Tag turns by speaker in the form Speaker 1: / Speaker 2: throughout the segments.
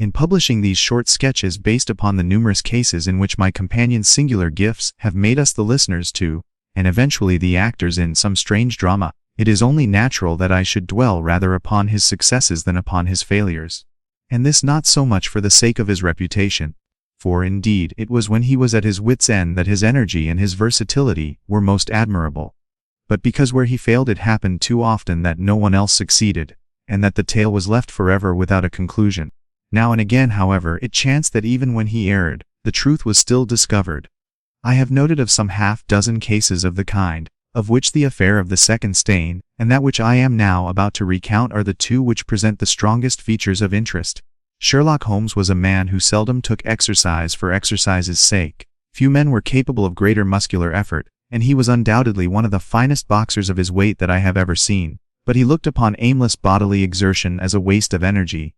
Speaker 1: In publishing these short sketches based upon the numerous cases in which my companion's singular gifts have made us the listeners to, and eventually the actors in, some strange drama, it is only natural that I should dwell rather upon his successes than upon his failures. And this not so much for the sake of his reputation, for indeed it was when he was at his wit's end that his energy and his versatility were most admirable, but because where he failed it happened too often that no one else succeeded, and that the tale was left forever without a conclusion. Now and again, however, it chanced that even when he erred, the truth was still discovered. I have noted of some half-dozen cases of the kind, of which the affair of the second stain, and that which I am now about to recount are the two which present the strongest features of interest. Sherlock Holmes was a man who seldom took exercise for exercise's sake. Few men were capable of greater muscular effort, and he was undoubtedly one of the finest boxers of his weight that I have ever seen, but he looked upon aimless bodily exertion as a waste of energy,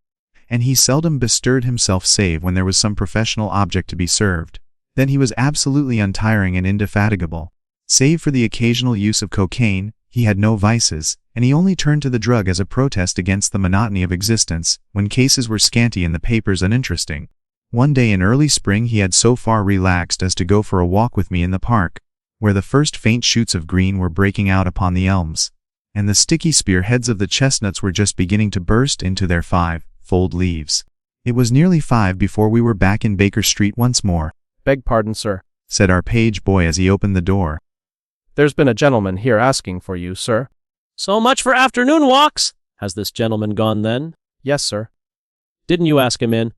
Speaker 1: and he seldom bestirred himself save when there was some professional object to be served. Then he was absolutely untiring and indefatigable. Save for the occasional use of cocaine, he had no vices, and he only turned to the drug as a protest against the monotony of existence, when cases were scanty and the papers uninteresting. One day in early spring he had so far relaxed as to go for a walk with me in the park, where the first faint shoots of green were breaking out upon the elms, and the sticky spearheads of the chestnuts were just beginning to burst into their five-fold leaves. It was nearly 5 before we were back in Baker Street once more.
Speaker 2: "Beg pardon, sir,"
Speaker 1: said our page boy as he opened the door.
Speaker 2: "There's been a gentleman here asking for you, sir."
Speaker 3: "So much for afternoon walks! Has this gentleman gone then?"
Speaker 2: "Yes, sir."
Speaker 3: "Didn't you ask him in?"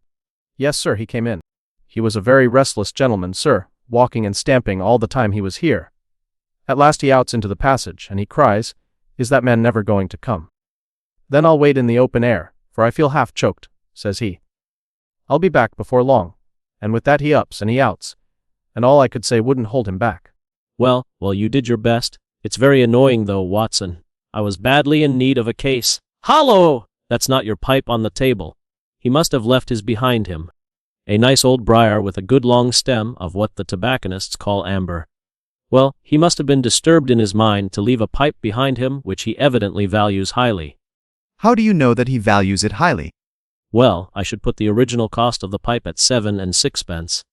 Speaker 2: "Yes, sir, he came in. He was a very restless gentleman, sir, walking and stamping all the time he was here. At last he outs into the passage, and he cries, 'Is that man never going to come?' 'Then I'll wait in the open air, for I feel half choked,' says he. 'I'll be back before long.' And with that he ups and he outs, and all I could say wouldn't hold him back."
Speaker 3: Well, you did your best. It's very annoying though, Watson. I was badly in need of a case. Hollow! That's not your pipe on the table. He must have left his behind him. A nice old briar with a good long stem of what the tobacconists call amber. Well, he must have been disturbed in his mind to leave a pipe behind him which he evidently values highly."
Speaker 1: "How do you know that he values it highly?"
Speaker 3: "Well, I should put the original cost of the pipe at 7 and 6 pence.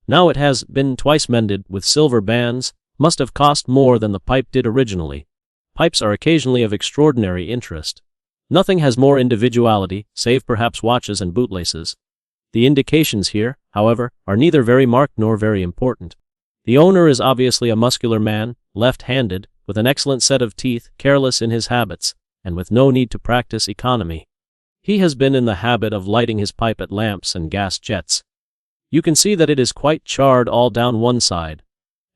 Speaker 3: Now it has been twice mended with silver bands, must have cost more than the pipe did originally. Pipes are occasionally of extraordinary interest. Nothing has more individuality, save perhaps watches and bootlaces. The indications here, however, are neither very marked nor very important. The owner is obviously a muscular man, left-handed, with an excellent set of teeth, careless in his habits, and with no need to practice economy. He has been in the habit of lighting his pipe at lamps and gas jets. You can see that it is quite charred all down one side,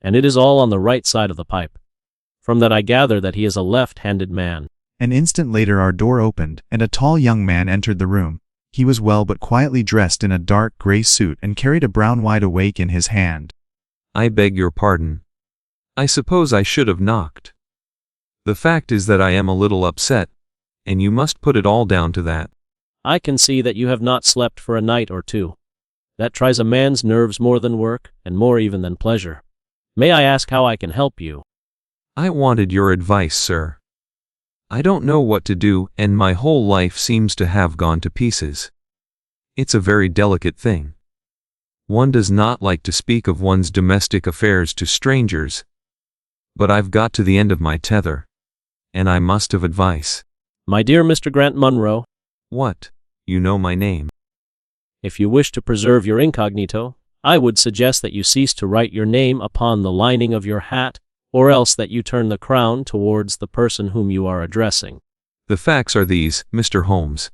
Speaker 3: and it is all on the right side of the pipe. From that I gather that he is a left-handed man."
Speaker 1: An instant later our door opened, and a tall young man entered the room. He was well but quietly dressed in a dark gray suit and carried a brown wide awake in his hand.
Speaker 4: "I beg your pardon. I suppose I should have knocked. The fact is that I am a little upset, and you must put it all down to that."
Speaker 3: "I can see that you have not slept for a night or two. That tries a man's nerves more than work, and more even than pleasure. May I ask how I can help you?"
Speaker 4: "I wanted your advice, sir. I don't know what to do, and my whole life seems to have gone to pieces. It's a very delicate thing. One does not like to speak of one's domestic affairs to strangers, but I've got to the end of my tether, and I must have advice."
Speaker 3: "My dear Mr. Grant Munro."
Speaker 4: "What? You know my name."
Speaker 3: "If you wish to preserve your incognito, I would suggest that you cease to write your name upon the lining of your hat, or else that you turn the crown towards the person whom you are addressing."
Speaker 4: "The facts are these, Mr. Holmes.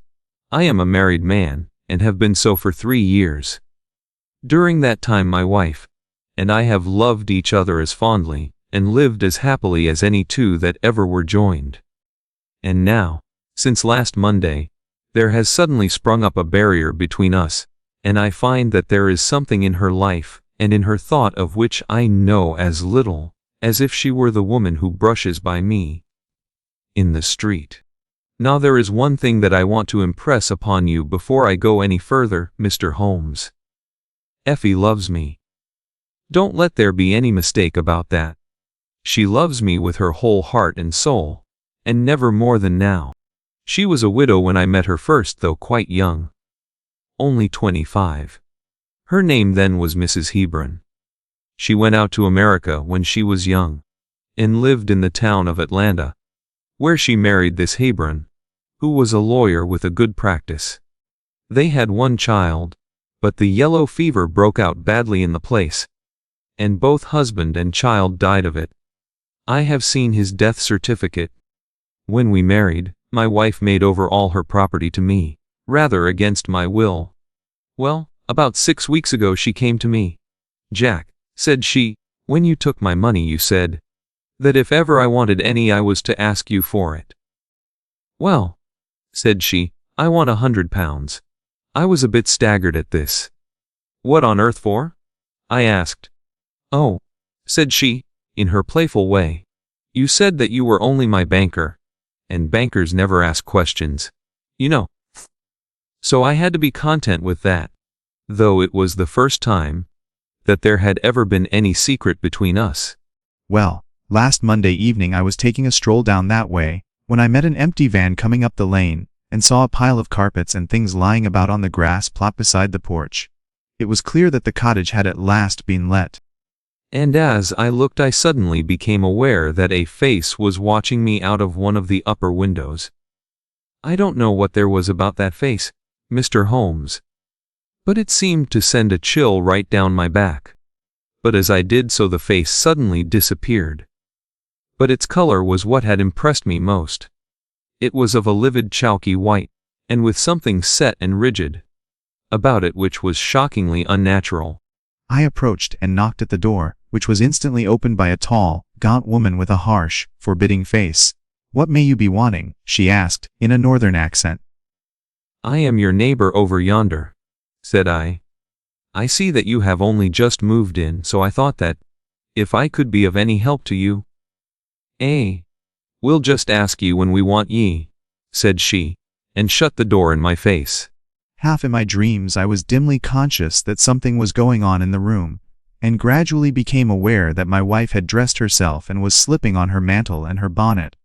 Speaker 4: I am a married man, and have been so for 3 years. During that time my wife and I have loved each other as fondly, and lived as happily as any two that ever were joined. And now, since last Monday, there has suddenly sprung up a barrier between us, and I find that there is something in her life, and in her thought of which I know as little, as if she were the woman who brushes by me in the street. Now there is one thing that I want to impress upon you before I go any further, Mr. Holmes. Effie loves me. Don't let there be any mistake about that. She loves me with her whole heart and soul, and never more than now. She was a widow when I met her first, though quite young. only 25. Her name then was Mrs. Hebron. She went out to America when she was young, and lived in the town of Atlanta, where she married this Hebron, who was a lawyer with a good practice. They had one child, but the yellow fever broke out badly in the place, and both husband and child died of it. I have seen his death certificate. When we married, my wife made over all her property to me, rather against my will. Well, about 6 weeks ago she came to me. "Jack," said she, "when you took my money you said that if ever I wanted any I was to ask you for it." "Well," said she, "I want £100. I was a bit staggered at this. "What on earth for?" I asked. "Oh," said she, in her playful way, "you said that you were only my banker, and bankers never ask questions, you know. So I had to be content with that, though it was the first time that there had ever been any secret between us."
Speaker 1: Well, last Monday evening I was taking a stroll down that way, when I met an empty van coming up the lane, and saw a pile of carpets and things lying about on the grass plot beside the porch. It was clear that the cottage had at last been let.
Speaker 4: And as I looked I suddenly became aware that a face was watching me out of one of the upper windows. I don't know what there was about that face, Mr. Holmes, but it seemed to send a chill right down my back. But as I did so the face suddenly disappeared. But its color was what had impressed me most. It was of a livid chalky white, and with something set and rigid about it which was shockingly unnatural.
Speaker 1: I approached and knocked at the door, which was instantly opened by a tall, gaunt woman with a harsh, forbidding face. "What may you be wanting?" she asked, in a northern accent.
Speaker 4: "I am your neighbor over yonder," said I. "I see that you have only just moved in, so I thought that, if I could be of any help to you—" "We'll just ask ye when we want ye," said she, and shut the door in my face.
Speaker 1: Half in my dreams I was dimly conscious that something was going on in the room, and gradually became aware that my wife had dressed herself and was slipping on her mantle and her bonnet.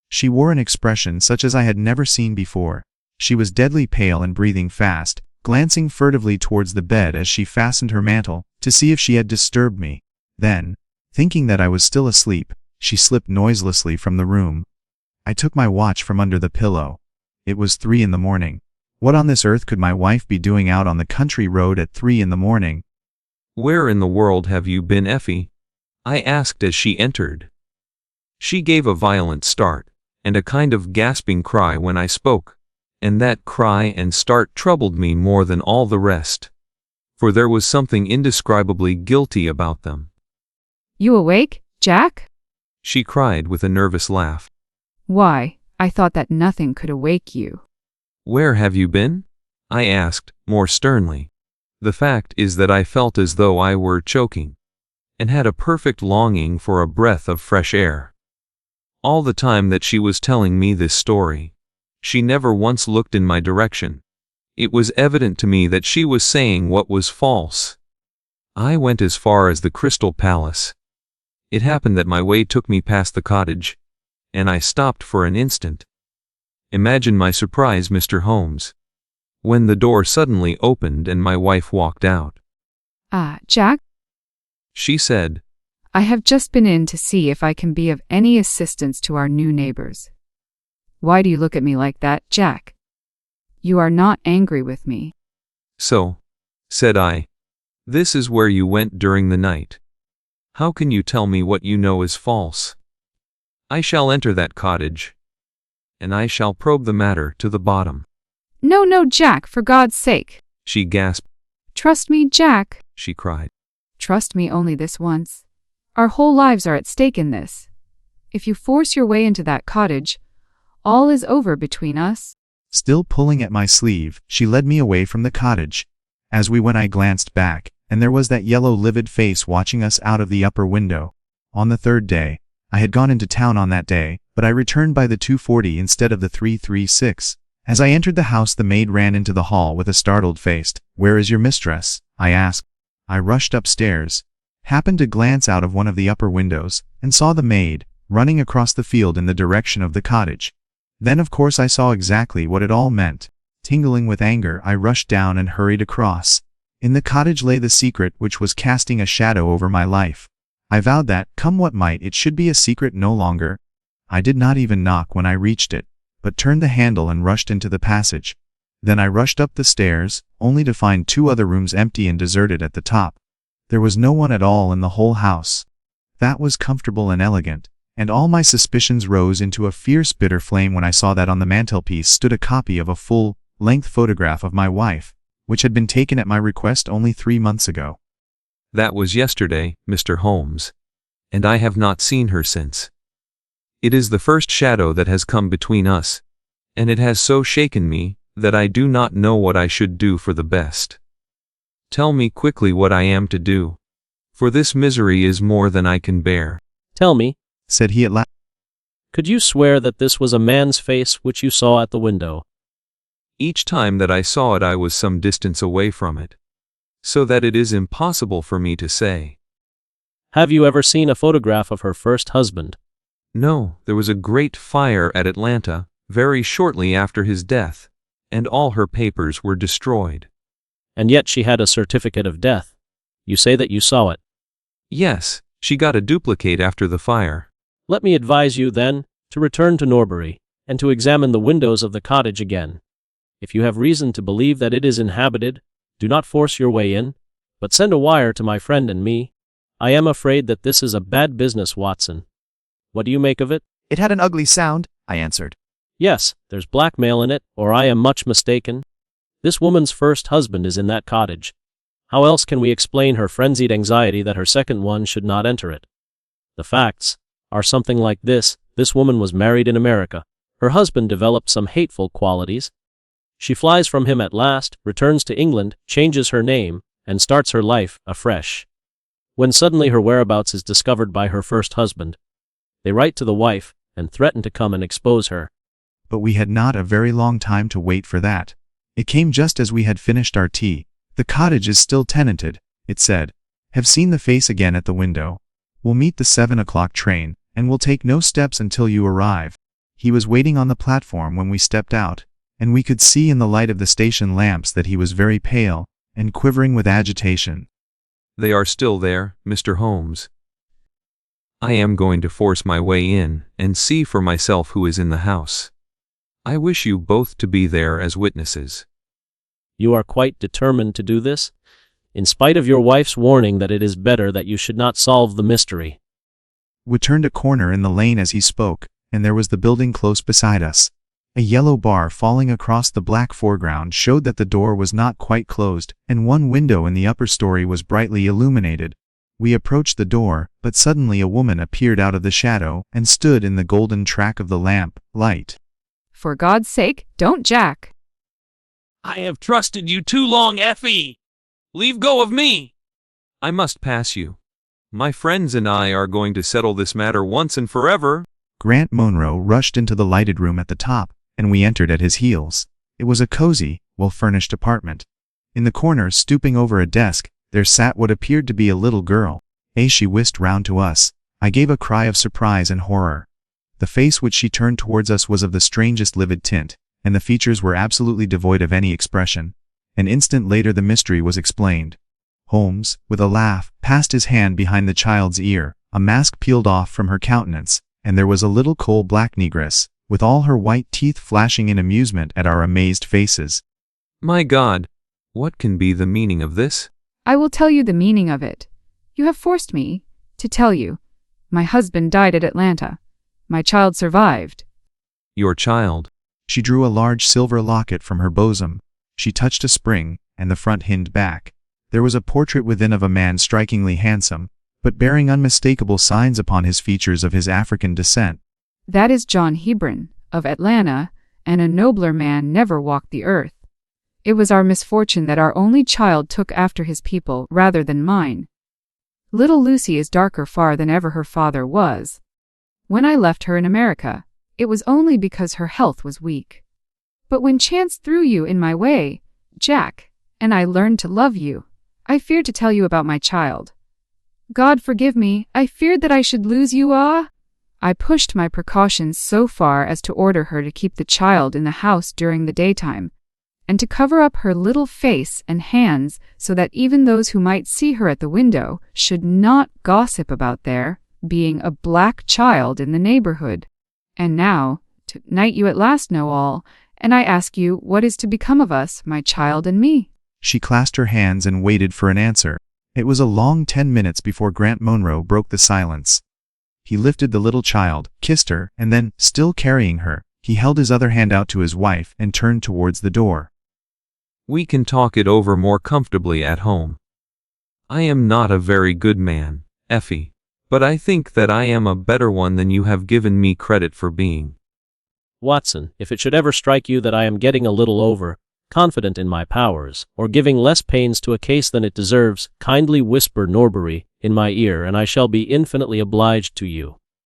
Speaker 1: She wore an expression such as I had never seen before. She was deadly pale and breathing fast, glancing furtively towards the bed as she fastened her mantle, to see if she had disturbed me. Then, thinking that I was still asleep, she slipped noiselessly from the room. I took my watch from under the pillow. It was 3 in the morning. What on this earth could my wife be doing out on the country road at 3 in the morning?
Speaker 4: "Where in the world have you been, Effie?" I asked as she entered. She gave a violent start, and a kind of gasping cry when I spoke, and that cry and start troubled me more than all the rest, for there was something indescribably guilty about them.
Speaker 5: "You awake, Jack?"
Speaker 4: she cried with a nervous laugh.
Speaker 5: "Why, I thought that nothing could awake you."
Speaker 4: "Where have you been?" I asked, more sternly. The fact is that I felt as though I were choking, and had a perfect longing for a breath of fresh air. All the time that she was telling me this story, she never once looked in my direction. It was evident to me that she was saying what was false. I went as far as the Crystal Palace. It happened that my way took me past the cottage, and I stopped for an instant. Imagine my surprise, Mr. Holmes, when the door suddenly opened and my wife walked out.
Speaker 5: Jack?
Speaker 4: She said,
Speaker 5: "I have just been in to see if I can be of any assistance to our new neighbors." "Why do you look at me like that, Jack? You are not angry with me?"
Speaker 4: "So," said I, "this is where you went during the night. How can you tell me what you know is false? I shall enter that cottage, and I shall probe the matter to the bottom."
Speaker 5: No, Jack, for God's sake,"
Speaker 4: she gasped.
Speaker 5: "Trust me, Jack."
Speaker 4: She cried.
Speaker 5: "Trust me only this once. Our whole lives are at stake in this. If you force your way into that cottage, all is over between us."
Speaker 1: Still pulling at my sleeve, she led me away from the cottage. As we went I glanced back, and there was that yellow livid face watching us out of the upper window. On the 3rd day, I had gone into town on that day, but I returned by the 2:40 instead of the 3:36. As I entered the house the maid ran into the hall with a startled face. "Where is your mistress?" I asked. I rushed upstairs, happened to glance out of one of the upper windows, and saw the maid running across the field in the direction of the cottage. Then of course I saw exactly what it all meant. Tingling with anger, I rushed down and hurried across. In the cottage lay the secret which was casting a shadow over my life. I vowed that, come what might, it should be a secret no longer. I did not even knock when I reached it, but turned the handle and rushed into the passage. Then I rushed up the stairs, only to find 2 other rooms empty and deserted at the top. There was no one at all in the whole house. That was comfortable and elegant, and all my suspicions rose into a fierce bitter flame when I saw that on the mantelpiece stood a copy of a full-length photograph of my wife, which had been taken at my request only 3 months ago.
Speaker 4: That was yesterday, Mr. Holmes, and I have not seen her since. It is the first shadow that has come between us, and it has so shaken me that I do not know what I should do for the best. Tell me quickly what I am to do, for this misery is more than I can bear.
Speaker 3: Tell me,
Speaker 1: Said he at last.
Speaker 3: could you swear that this was a man's face which you saw at the window?
Speaker 4: Each time that I saw it I was some distance away from it, so that it is impossible for me to say.
Speaker 3: Have you ever seen a photograph of her first husband?
Speaker 4: No, there was a great fire at Atlanta, very shortly after his death, and all her papers were destroyed.
Speaker 3: And yet she had a certificate of death. You say that you saw it.
Speaker 4: Yes, she got a duplicate after the fire.
Speaker 3: Let me advise you, then, to return to Norbury, and to examine the windows of the cottage again. If you have reason to believe that it is inhabited, do not force your way in, but send a wire to my friend and me. I am afraid that this is a bad business, Watson. What do you make of it?
Speaker 6: It had an ugly sound, I answered.
Speaker 3: Yes, there's blackmail in it, or I am much mistaken. This woman's first husband is in that cottage. How else can we explain her frenzied anxiety that her second one should not enter it? The facts are something like this. This woman was married in America. Her husband developed some hateful qualities. She flies from him at last, returns to England, changes her name, and starts her life afresh. When suddenly her whereabouts is discovered by her first husband, they write to the wife and threaten to come and expose her.
Speaker 1: But we had not a very long time to wait for that. It came just as we had finished our tea. The cottage is still tenanted, it said. Have seen the face again at the window. We'll meet the 7 o'clock train, and we'll take no steps until you arrive. He was waiting on the platform when we stepped out, and we could see in the light of the station lamps that he was very pale, and quivering with agitation.
Speaker 4: They are still there, Mr. Holmes. I am going to force my way in and see for myself who is in the house. I wish you both to be there as witnesses.
Speaker 3: You are quite determined to do this, in spite of your wife's warning that it is better that you should not solve the mystery.
Speaker 1: We turned a corner in the lane as he spoke, and there was the building close beside us. A yellow bar falling across the black foreground showed that the door was not quite closed, and one window in the upper story was brightly illuminated. We approached the door, but suddenly a woman appeared out of the shadow and stood in the golden track of the lamp light.
Speaker 5: For God's sake, don't jack.
Speaker 4: I have trusted you too long, Effie. Leave go of me. I must pass you. My friends and I are going to settle this matter once and forever.
Speaker 1: Grant Munro rushed into the lighted room at the top, and we entered at his heels. It was a cozy, well-furnished apartment. In the corner, stooping over a desk, there sat what appeared to be a little girl. As she whisked round to us, I gave a cry of surprise and horror. The face which she turned towards us was of the strangest livid tint, and the features were absolutely devoid of any expression. An instant later the mystery was explained. Holmes, with a laugh, passed his hand behind the child's ear, a mask peeled off from her countenance, and there was a little coal-black negress, with all her white teeth flashing in amusement at our amazed faces.
Speaker 4: My God, what can be the meaning of this?
Speaker 5: I will tell you the meaning of it. You have forced me to tell you. My husband died at Atlanta. My child survived.
Speaker 4: Your child.
Speaker 1: She drew a large silver locket from her bosom. She touched a spring, and the front hinged back. There was a portrait within of a man strikingly handsome, but bearing unmistakable signs upon his features of his African descent.
Speaker 5: That is John Hebron, of Atlanta, and a nobler man never walked the earth. It was our misfortune that our only child took after his people rather than mine. Little Lucy is darker far than ever her father was. When I left her in America, it was only because her health was weak. But when chance threw you in my way, Jack, and I learned to love you, I feared to tell you about my child. God forgive me, I feared that I should lose you. I pushed my precautions so far as to order her to keep the child in the house during the daytime, and to cover up her little face and hands so that even those who might see her at the window should not gossip about there being a black child in the neighborhood. And now, tonight you at last know all, and I ask you what is to become of us, my child and me.
Speaker 1: She clasped her hands and waited for an answer. It was a long 10 minutes before Grant Munro broke the silence. He lifted the little child, kissed her, and then, still carrying her, he held his other hand out to his wife and turned towards the door.
Speaker 4: We can talk it over more comfortably at home. I am not a very good man, Effie, but I think that I am a better one than you have given me credit for being.
Speaker 3: Watson, if it should ever strike you that I am getting a little confident in my powers, or giving less pains to a case than it deserves, kindly whisper Norbury in my ear and I shall be infinitely obliged to you.